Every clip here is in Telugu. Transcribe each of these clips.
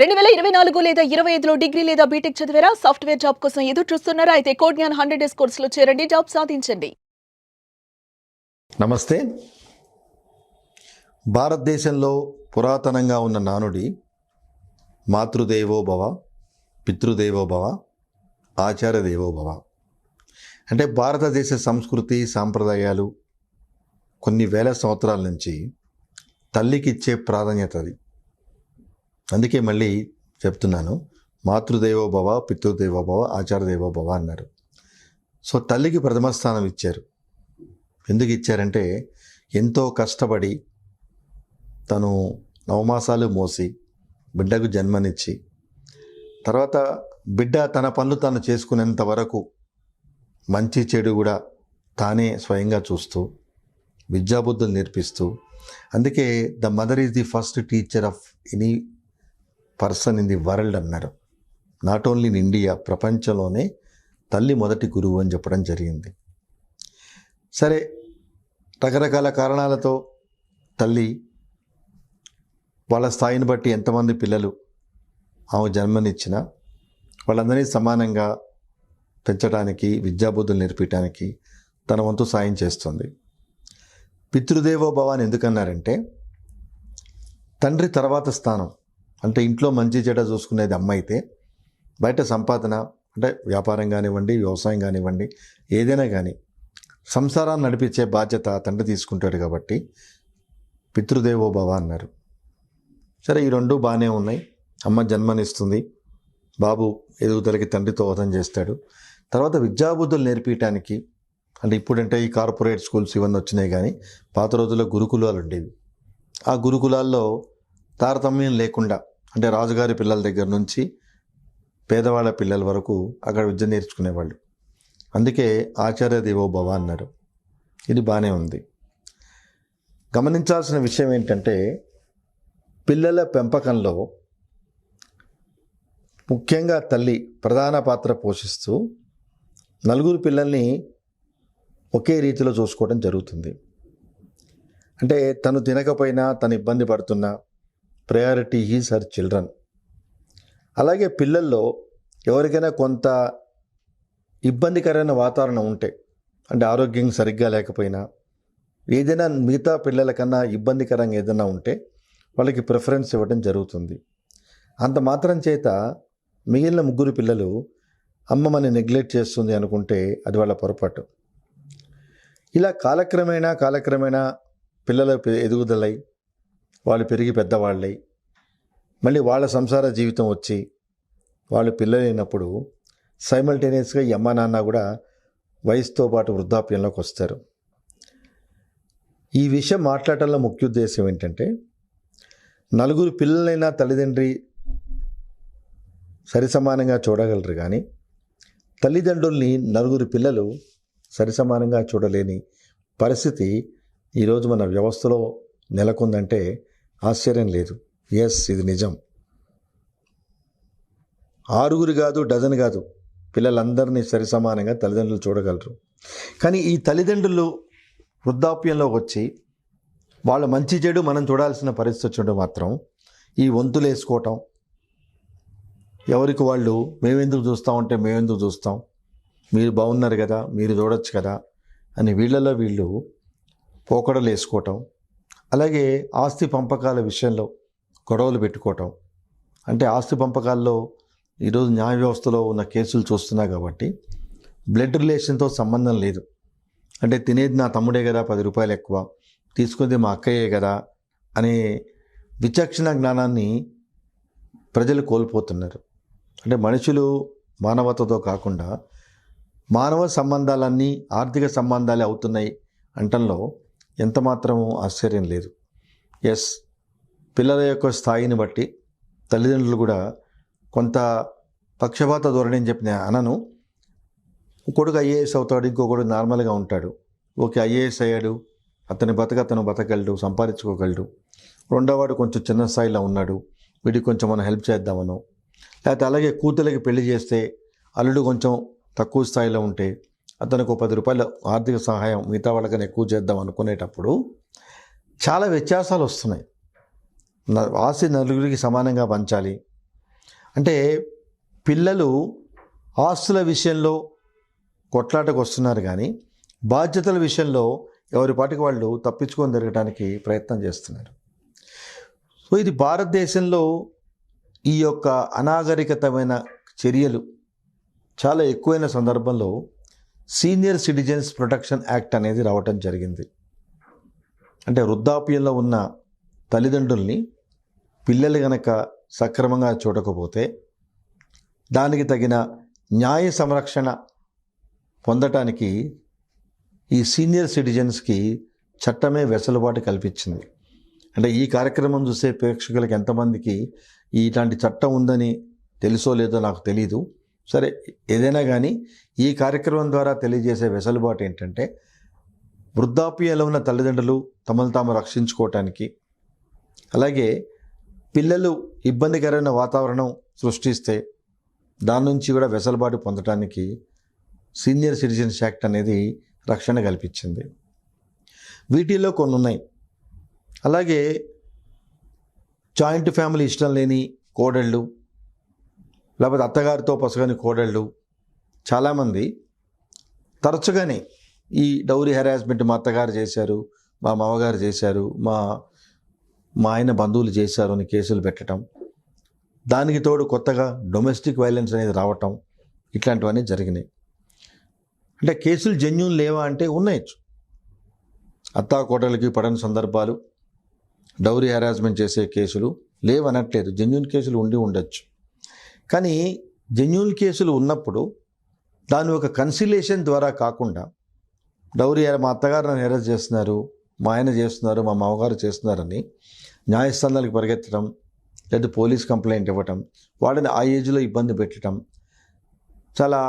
2024 లేదా 25లో డిగ్రీ లేదా బీటెక్ చదివారా? సాఫ్ట్వేర్ జాబ్ కోసం ఎదురు చూస్తున్నారా? అయితే కోడ్ జ్ఞాన్ 100 డేస్ కోర్సులో చేరండి, జాబ్ సాధించండి. నమస్తే. భారతదేశంలో పురాతనంగా ఉన్న నానుడి మాతృదేవో భవ, పితృదేవో భవ, ఆచార్య దేవో భవ. అంటే భారతదేశ సంస్కృతి సాంప్రదాయాలు కొన్ని వేల సంవత్సరాల నుంచి తల్లికి ఇచ్చే ప్రాధాన్యత అది. అందుకే మళ్ళీ చెప్తున్నాను, మాతృదేవో భవ, పితృదేవో భవ, ఆచార్య దేవో భవ అన్నారు. సో తల్లికి ప్రథమ స్థానం ఇచ్చారు. ఎందుకు ఇచ్చారంటే ఎంతో కష్టపడి తను 9 మాసాలు మోసి బిడ్డకు జన్మనిచ్చి తర్వాత బిడ్డ తన పనులు తాను చేసుకునేంత వరకు మంచి చెడు కూడా తానే స్వయంగా చూస్తూ విద్యాబుద్ధులు నేర్పిస్తూ, అందుకే the mother is the first teacher of any person in the world అన్నారు. నాట్ ఓన్లీ ఇన్ ఇండియా, ప్రపంచంలోనే తల్లి మొదటి గురువు అని చెప్పడం జరిగింది. సరే, రకరకాల కారణాలతో తల్లి వాళ్ళ స్థాయిని బట్టి ఎంతమంది పిల్లలు ఆమె జన్మనిచ్చినా వాళ్ళందరినీ సమానంగా పెంచడానికి, విద్యాబుద్ధులు నేర్పించడానికి తన వంతు సాయం చేస్తుంది. పితృదేవో భవ అని ఎందుకన్నారంటే తండ్రి తర్వాత స్థానం. అంటే ఇంట్లో మంచి చెడ్డ చూసుకునేది అమ్మ అయితే, బయట సంపాదన అంటే వ్యాపారం కానివ్వండి, వ్యవసాయం కానివ్వండి, ఏదైనా కానీ సంసారాన్ని నడిపించే బాధ్యత తండ్రి తీసుకుంటాడు. కాబట్టి పితృదేవో భవ అన్నారు. సరే, ఈ రెండు బాగానే ఉన్నాయి. అమ్మ జన్మనిస్తుంది, బాబు ఎదుగుదలకి తండ్రి దోహదం చేస్తాడు. తర్వాత విద్యాబుద్ధులు నేర్పించడానికి, అంటే ఇప్పుడంటే ఈ కార్పొరేట్ స్కూల్స్ ఇవన్నీ వచ్చినాయి, కానీ పాత రోజుల్లో గురుకులాలు ఉండేవి. ఆ గురుకులాల్లో తారతమ్యం లేకుండా, అంటే రాజుగారి పిల్లల దగ్గర నుంచి పేదవాళ్ళ పిల్లల వరకు అక్కడ విద్య నేర్చుకునేవాళ్ళు. అందుకే ఆచార్య దేవో భవ అన్నారు. ఇది బాగానే ఉంది. గమనించాల్సిన విషయం ఏంటంటే పిల్లల పెంపకంలో ముఖ్యంగా తల్లి ప్రధాన పాత్ర పోషిస్తూ నలుగురు పిల్లల్ని ఒకే రీతిలో చూసుకోవడం జరుగుతుంది. అంటే తను తినకపోయినా, తను ఇబ్బంది పడుతున్నా, ప్రయారిటీ ఈజ్ హర్ చిల్డ్రన్. అలాగే పిల్లల్లో ఎవరికైనా కొంత ఇబ్బందికరమైన వాతావరణం ఉంటే, అంటే ఆరోగ్యం సరిగ్గా లేకపోయినా, ఏదైనా మిగతా పిల్లల కన్నా ఇబ్బందికరంగా ఏదైనా ఉంటే వాళ్ళకి ప్రిఫరెన్స్ ఇవ్వడం జరుగుతుంది. అంత మాత్రం చేత మిగిలిన ముగ్గురు పిల్లలు అమ్మ మనని నెగ్లెక్ట్ చేస్తుంది అనుకుంటే అది వాళ్ళ పొరపాటు. ఇలా కాలక్రమేణా పిల్లల ఎదుగుదలై వాళ్ళు పెరిగి పెద్దవాళ్ళై మళ్ళీ వాళ్ళ సంసార జీవితం వచ్చి వాళ్ళు పిల్లలైనప్పుడు సైమల్టేనియస్గా ఈ అమ్మ నాన్న కూడా వయసుతో పాటు వృద్ధాప్యంలోకి వస్తారు. ఈ విషయం మాట్లాడటంలో ముఖ్య ఉద్దేశం ఏంటంటే, నలుగురు పిల్లలైనా తల్లిదండ్రి సరిసమానంగా చూడగలరు, కానీ తల్లిదండ్రుల్ని నలుగురు పిల్లలు సరిసమానంగా చూడలేని పరిస్థితి ఈరోజు మన వ్యవస్థలో నెలకొందంటే ఆశ్చర్యం లేదు. ఎస్, ఇది నిజం. 6 కాదు, డజన్ కాదు, పిల్లలందరినీ సరిసమానంగా తల్లిదండ్రులు చూడగలరు. కానీ ఈ తల్లిదండ్రులు వృద్ధాప్యంలో వచ్చి వాళ్ళ మంచి చెడు మనం చూడాల్సిన పరిస్థితి వచ్చినట్టు మాత్రం ఈ వంతులు వేసుకోవటం, ఎవరికి వాళ్ళు మేమెందుకు చూస్తామంటే మేమెందుకు చూస్తాం, మీరు బాగున్నారు కదా, మీరు చూడొచ్చు కదా అని వీళ్ళలో వీళ్ళు పోకడలు వేసుకోవటం, అలాగే ఆస్తి పంపకాల విషయంలో గొడవలు పెట్టుకోవటం. అంటే ఆస్తి పంపకాల్లో ఈరోజు న్యాయ వ్యవస్థలో ఉన్న కేసులు చూస్తున్నా కాబట్టి బ్లడ్ రిలేషన్తో సంబంధం లేదు. అంటే తినేది నా తమ్ముడే కదా, 10 రూపాయలు ఎక్కువ, తీసుకునేది మా అక్కయ్యే కదా అనే విచక్షణ జ్ఞానాన్ని ప్రజలు కోల్పోతున్నారు. అంటే మనుషులు మానవతతో కాకుండా మానవ సంబంధాలన్నీ ఆర్థిక సంబంధాలే అవుతున్నాయి అంటంలో ఎంత మాత్రమూ ఆశ్చర్యం లేదు. ఎస్, పిల్లల యొక్క స్థాయిని బట్టి తల్లిదండ్రులు కూడా కొంత పక్షపాత ధోరణి అని చెప్పిన అనను. కొడుకు ఐఏఎస్ అవుతాడు, ఇంకొకడు నార్మల్గా ఉంటాడు. ఓకే, ఐఏఎస్ అయ్యాడు, అతను బతకగలడు, సంపాదించుకోగలడు. రెండోవాడు కొంచెం చిన్న స్థాయిలో ఉన్నాడు, వీడికి కొంచెం మనం హెల్ప్ చేద్దామను. లేకపోతే అలాగే కూతురికి పెళ్లి చేస్తే అల్లుడు కొంచెం తక్కువ స్థాయిలో ఉంటే అతనికి 10 రూపాయలు ఆర్థిక సహాయం మిగతా వాళ్ళకన్నా ఎక్కువ చేద్దాం అనుకునేటప్పుడు చాలా వ్యత్యాసాలు వస్తున్నాయి. ఆస్తి నలుగురికి సమానంగా పంచాలి, అంటే పిల్లలు ఆస్తుల విషయంలో కొట్లాటకు వస్తున్నారు కానీ బాధ్యతల విషయంలో ఎవరి పాటికి వాళ్ళు తప్పించుకొని తిరగడానికి ప్రయత్నం చేస్తున్నారు. సో ఇది భారతదేశంలో ఈ యొక్క అనాగరికతమైన చర్యలు చాలా ఎక్కువైన సందర్భంలో సీనియర్ సిటిజన్స్ ప్రొటెక్షన్ యాక్ట్ అనేది రావటం జరిగింది. అంటే వృద్ధాప్యంలో ఉన్న తల్లిదండ్రుల్ని పిల్లలు గనక సక్రమంగా చూడకపోతే దానికి తగిన న్యాయ సంరక్షణ పొందటానికి ఈ సీనియర్ సిటిజన్స్కి చట్టమే వెసులుబాటు కల్పించింది. అంటే ఈ కార్యక్రమం చూసే ప్రేక్షకులకు ఎంతమందికి ఇలాంటి చట్టం ఉందని తెలుసో లేదో నాకు తెలీదు. సరే, ఏదైనా కానీ ఈ కార్యక్రమం ద్వారా తెలియజేసే వెసులుబాటు ఏంటంటే వృద్ధాప్యంలో ఉన్న తల్లిదండ్రులు తమను తాము రక్షించుకోవటానికి, అలాగే పిల్లలు ఇబ్బందికరమైన వాతావరణం సృష్టిస్తే దాని నుంచి కూడా వెసులుబాటు పొందడానికి సీనియర్ సిటిజన్స్ యాక్ట్ అనేది రక్షణ కల్పించింది. వీటిల్లో కొన్ని ఉన్నాయి. అలాగే జాయింట్ ఫ్యామిలీ ఇష్టం లేని కోడళ్ళు, లేకపోతే అత్తగారితో పొసగని కోడళ్ళు చాలామంది తరచుగానే ఈ డౌరీ హెరాస్మెంట్ మా అత్తగారు చేశారు, మా మామగారు చేశారు, మా ఆయన బంధువులు చేశారు అని కేసులు పెట్టడం, దానికి తోడు కొత్తగా డొమెస్టిక్ వైలెన్స్ అనేది రావటం, ఇట్లాంటివన్నీ జరిగినాయి. అంటే కేసులు జెన్యూన్ లేవా అంటే ఉన్నాయి. అత్తా కోటలకి పడని సందర్భాలు, డౌరీ హెరాస్మెంట్ చేసే కేసులు లేవనట్లేదు, జెన్యూన్ కేసులు ఉండి ఉండొచ్చు. కానీ జెన్యూన్ కేసులు ఉన్నప్పుడు దాని ఒక కన్సిలేషన్ ద్వారా కాకుండా డౌరీ మా అత్తగారు నన్ను హెరాస్ చేస్తున్నారు, మా ఆయన చేస్తున్నారు, మా మామగారు చేస్తున్నారని న్యాయస్థానాలకు పరిగెత్తడం, లేదా పోలీస్ కంప్లైంట్ ఇవ్వటం, వాడిని ఆ ఏజ్లో ఇబ్బంది పెట్టడం చాలా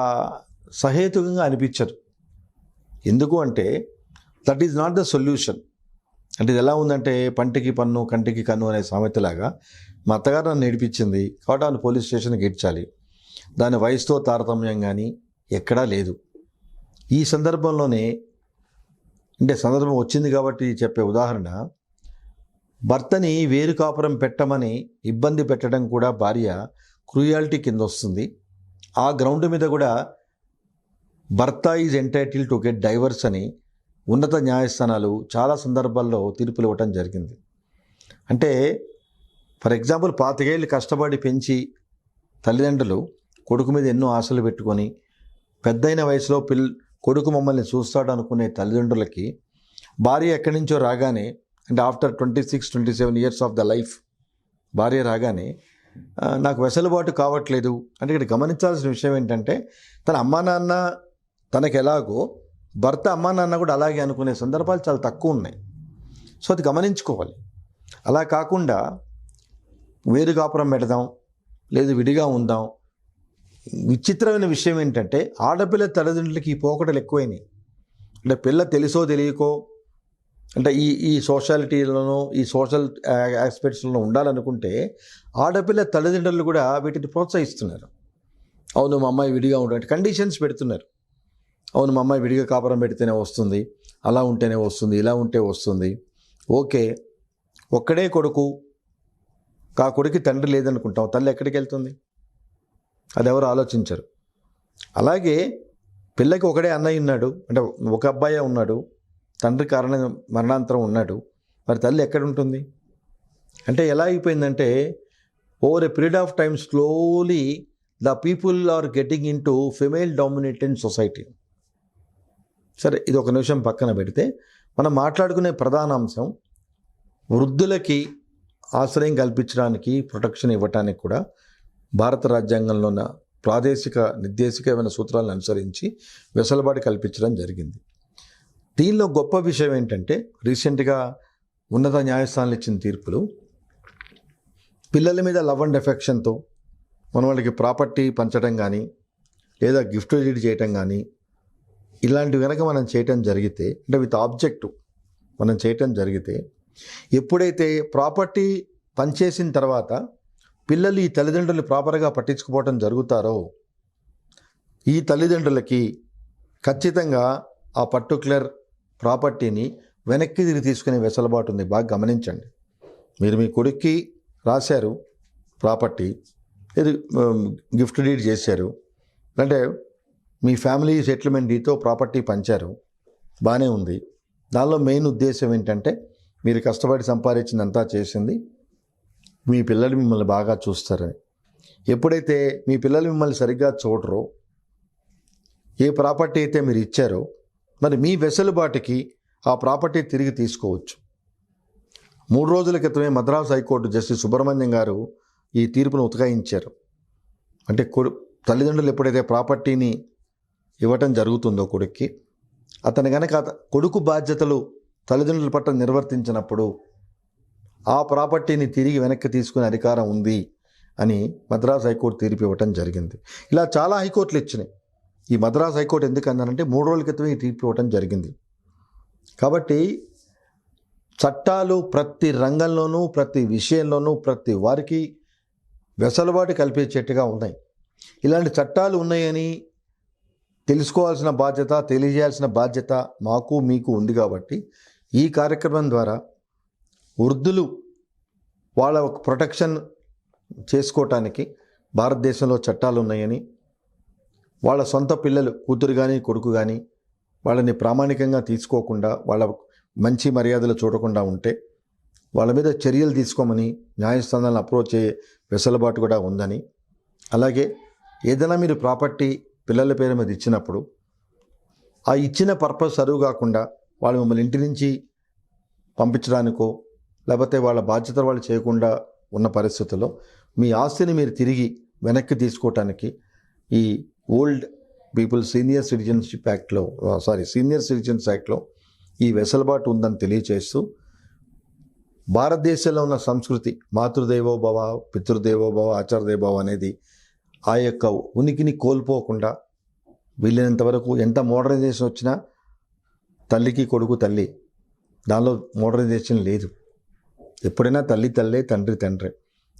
సహేతుకంగా అనిపించరు. ఎందుకు అంటే that is not the solution. అంటే ఇది ఎలా ఉందంటే పంటికి పన్ను కంటికి కన్ను అనే సామెతలాగా మా అత్తగారు నన్ను నేర్పించింది కాబట్టి ఆమెను పోలీస్ స్టేషన్కి ఇడ్చాలి, దాని వయసుతో తారతమ్యం కానీ ఎక్కడా లేదు. ఈ సందర్భంలోనే అంటే సందర్భం వచ్చింది కాబట్టి చెప్పే ఉదాహరణ, భర్తని వేరు కాపురం పెట్టమని ఇబ్బంది పెట్టడం కూడా భార్య క్రూయాలిటీ కింద వస్తుంది. ఆ గ్రౌండ్ మీద కూడా భర్త is entitled to get divorce అని ఉన్నత న్యాయస్థానాలు చాలా సందర్భాల్లో తీర్పులు ఇవ్వటం జరిగింది. అంటే ఫర్ ఎగ్జాంపుల్ 25 ఏళ్ళు కష్టపడి పెంచి తల్లిదండ్రులు కొడుకు మీద ఎన్నో ఆశలు పెట్టుకొని పెద్దయిన వయసులో కొడుకు మమ్మల్ని చూస్తాడు అనుకునే తల్లిదండ్రులకి భార్య ఎక్కడి నుంచో రాగానే, అంటే after 26-27 years of the life భార్య రాగానే నాకు వెసులుబాటు కావట్లేదు అంటే ఇక్కడ గమనించాల్సిన విషయం ఏంటంటే తన అమ్మా నాన్న తనకు ఎలాగో భర్త అమ్మా నాన్న కూడా అలాగే అనుకునే సందర్భాలు చాలా తక్కువ ఉన్నాయి. సో అది గమనించుకోవాలి. అలా కాకుండా వేరు కాపురం పెడదాం, లేదు విడిగా ఉందాం. విచిత్రమైన విషయం ఏంటంటే ఆడపిల్ల తల్లిదండ్రులకి ఈ పోకడలు ఎక్కువైనాయి. అంటే పిల్ల తెలుసో తెలియకో అంటే ఈ సోషాలిటీలోనూ ఈ సోషల్ ఆస్పెక్ట్స్లో ఉండాలనుకుంటే ఆడపిల్ల తల్లిదండ్రులు కూడా వీటిని ప్రోత్సహిస్తున్నారు. అవును మా అమ్మాయి విడిగా ఉండే కండిషన్స్ పెడుతున్నారు. అవును మా అమ్మాయి విడిగా కాపురం పెడితేనే వస్తుంది, అలా ఉంటేనే వస్తుంది, ఇలా ఉంటే వస్తుంది. ఓకే, ఒక్కడే కొడుకు, ఆ కొడుకు తండ్రి లేదనుకుంటాం, తల్లి ఎక్కడికి వెళ్తుంది? అది ఎవరు ఆలోచించరు. అలాగే పిల్లకి ఒకడే అన్నయ్య ఉన్నాడు, అంటే ఒక అబ్బాయే ఉన్నాడు, తండ్రి మరణాంతరం ఉన్నాడు, మరి తల్లి ఎక్కడ ఉంటుంది? అంటే ఎలా అయిపోయిందంటే over a period of time slowly the people are getting in to female dominated society. సరే, ఇది ఒక నిమిషం పక్కన పెడితే మనం మాట్లాడుకునే ప్రధాన అంశం వృద్ధులకి ఆశ్రయం కల్పించడానికి, ప్రొటెక్షన్ ఇవ్వటానికి కూడా భారత రాజ్యాంగంలో ఉన్న ప్రాదేశిక నిర్దేశికమైన సూత్రాలను అనుసరించి వెసులుబాటు కల్పించడం జరిగింది. దీనిలో గొప్ప విషయం ఏంటంటే రీసెంట్గా ఉన్నత న్యాయస్థానాలు ఇచ్చిన తీర్పులు పిల్లల మీద లవ్ అండ్ ఎఫెక్షన్తో మనం వాళ్ళకి ప్రాపర్టీ పంచడం కానీ లేదా గిఫ్ట్ డీడ్ చేయటం కానీ ఇలాంటివి కనుక మనం చేయటం జరిగితే, అంటే విత్ ఆబ్జెక్టివ్ మనం చేయటం జరిగితే, ఎప్పుడైతే ప్రాపర్టీ పనిచేసిన తర్వాత పిల్లలు ఈ తల్లిదండ్రులు ప్రాపర్గా పట్టించుకుపోవటం జరుగుతారో ఈ తల్లిదండ్రులకి ఖచ్చితంగా ఆ పర్టికులర్ ప్రాపర్టీని వెనక్కి తిరిగి తీసుకునే వెసులుబాటు ఉంది. బాగా గమనించండి. మీరు మీ కొడుక్కి రాశారు ప్రాపర్టీ, ఇది గిఫ్ట్ డీడ్ చేశారు, అంటే మీ ఫ్యామిలీ సెటిల్మెంట్ డీతో ప్రాపర్టీ పంచారు, బాగానే ఉంది. దానిలో మెయిన్ ఉద్దేశం ఏంటంటే మీరు కష్టపడి సంపాదించిందంతా చేసింది మీ పిల్లలు మిమ్మల్ని బాగా చూస్తారని. ఎప్పుడైతే మీ పిల్లలు మిమ్మల్ని సరిగ్గా చూడరో, ఏ ప్రాపర్టీ అయితే మీరు ఇచ్చారో, మరి మీ వెసులుబాటుకి ఆ ప్రాపర్టీ తిరిగి తీసుకోవచ్చు. 3 రోజుల క్రితమే మద్రాసు హైకోర్టు జస్టిస్ సుబ్రహ్మణ్యం గారు ఈ తీర్పును ఉతకాయించారు. అంటే తల్లిదండ్రులు ఎప్పుడైతే ప్రాపర్టీని ఇవ్వటం జరుగుతుందో కొడుక్కి, అతను కనుక కొడుకు బాధ్యతలు తల్లిదండ్రుల పట్ల నిర్వర్తించినప్పుడు ఆ ప్రాపర్టీని తిరిగి వెనక్కి తీసుకునే అధికారం ఉంది అని మద్రాసు హైకోర్టు తీర్పు ఇవ్వటం జరిగింది. ఇలా చాలా హైకోర్టులు ఇచ్చినాయి. ఈ మద్రాసు హైకోర్టు ఎందుకు అన్నారంటే 3 రోజుల క్రితమే ఈ తీర్పు ఇవ్వటం జరిగింది. కాబట్టి చట్టాలు ప్రతి రంగంలోనూ, ప్రతి విషయంలోనూ, ప్రతి వారికి వెసులుబాటు కల్పించేట్టుగా ఉన్నాయి. ఇలాంటి చట్టాలు ఉన్నాయని తెలుసుకోవాల్సిన బాధ్యత, తెలియజేయాల్సిన బాధ్యత మాకు మీకు ఉంది. కాబట్టి ఈ కార్యక్రమం ద్వారా వృద్ధులు వాళ్ళ ప్రొటెక్షన్ చేసుకోవటానికి భారతదేశంలో చట్టాలు ఉన్నాయని, వాళ్ళ సొంత పిల్లలు కూతురు కానీ కొడుకు కానీ వాళ్ళని ప్రామాణికంగా తీసుకోకుండా, వాళ్ళ మంచి మర్యాదలు చూడకుండా ఉంటే వాళ్ళ మీద చర్యలు తీసుకోమని న్యాయస్థానాలను అప్రోచ్ అయ్యే వెసులుబాటు కూడా ఉందని, అలాగే ఏదైనా మీరు ప్రాపర్టీ పిల్లల పేరు మీద ఇచ్చినప్పుడు ఆ ఇచ్చిన పర్పస్ సర్వ్ కాకుండా వాళ్ళు మిమ్మల్ని ఇంటి నుంచి పంపించడానికో, లేకపోతే వాళ్ళ బాధ్యతలు వాళ్ళు చేయకుండా ఉన్న పరిస్థితుల్లో మీ ఆస్తిని మీరు తిరిగి వెనక్కి తీసుకోవటానికి ఈ ఓల్డ్ పీపుల్ సీనియర్ సిటిజన్స్ యాక్ట్లో ఈ వెసులుబాటు ఉందని తెలియచేస్తూ, భారతదేశంలో ఉన్న సంస్కృతి మాతృదేవో భవ, పితృదేవో భవ, ఆచార్యదేవో భవ అనేది ఆ యొక్క ఉనికిని కోల్పోకుండా వీలైనంత వరకు, ఎంత మోడర్నైజేషన్ వచ్చినా తల్లికి కొడుకు తల్లి, దానిలో మోడర్నైజేషన్ లేదు. ఎప్పుడైనా తల్లి తల్లే, తండ్రి తండ్రే.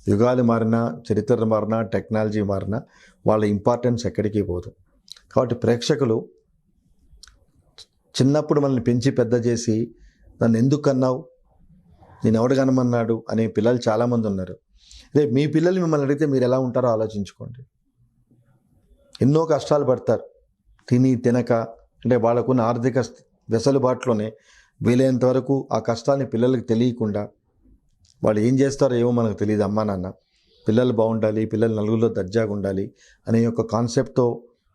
యుగాలు మారినా, చరిత్ర మారినా, టెక్నాలజీ మారినా వాళ్ళ ఇంపార్టెన్స్ ఎక్కడికి పోదు. కాబట్టి ప్రేక్షకులు చిన్నప్పుడు మనల్ని పెంచి పెద్ద చేసి నన్ను ఎందుకు అన్నావు, నేను ఎవడు కనమన్నాడు అనే పిల్లలు చాలామంది ఉన్నారు. రేపు మీ పిల్లలు మిమ్మల్ని అడిగితే మీరు ఎలా ఉంటారో ఆలోచించుకోండి. ఎన్నో కష్టాలు పడతారు, తినక, అంటే వాళ్ళకున్న ఆర్థిక వెసులుబాటులోనే వీలైనంత వరకు ఆ కష్టాన్ని పిల్లలకి తెలియకుండా, వాళ్ళు ఏం చేస్తారో ఏమో మనకు తెలియదు. అమ్మా నాన్న పిల్లలు బాగుండాలి, పిల్లలు నలుగురిలో దర్జాగా ఉండాలి అనే యొక్క కాన్సెప్ట్తో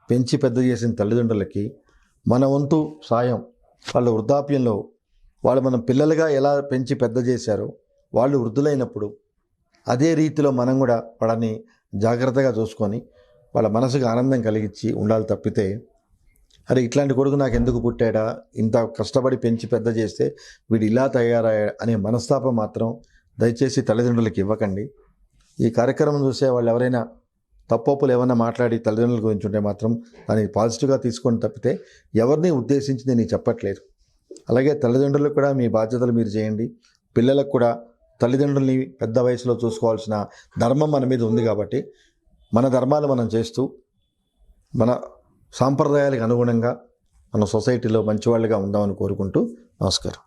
పెంచి పెద్ద చేసిన తల్లిదండ్రులకి మన వంతు సాయం, వాళ్ళ వృద్ధాప్యంలో వాళ్ళు మనం పిల్లలుగా ఎలా పెంచి పెద్ద చేశారో వాళ్ళు వృద్ధులైనప్పుడు అదే రీతిలో మనం కూడా వాళ్ళని జాగ్రత్తగా చూసుకొని వాళ్ళ మనసుకు ఆనందం కలిగించి ఉండాలి. తప్పితే అరే ఇట్లాంటి కొడుకు నాకు ఎందుకు పుట్టాడా, ఇంత కష్టపడి పెంచి పెద్ద చేస్తే వీడు ఇలా తయారయ్యా అనే మనస్తాపం మాత్రం దయచేసి తల్లిదండ్రులకు ఇవ్వకండి. ఈ కార్యక్రమం చూసే వాళ్ళు ఎవరైనా తప్పులు ఏమైనా మాట్లాడి తల్లిదండ్రుల గురించి ఉంటే మాత్రం దాన్ని పాజిటివ్గా తీసుకొని తప్పితే ఎవరిని ఉద్దేశించి నేను చెప్పట్లేదు. అలాగే తల్లిదండ్రులకు కూడా మీ బాధ్యతలు మీరు చేయండి. పిల్లలకు కూడా తల్లిదండ్రుల్ని పెద్ద వయసులో చూసుకోవాల్సిన ధర్మం మన మీద ఉంది. కాబట్టి మన ధర్మాలు మనం చేస్తూ మన సాంప్రదాయాలకు అనుగుణంగా మన సొసైటీలో మంచివాళ్ళుగా ఉందామని కోరుకుంటూ నమస్కారం.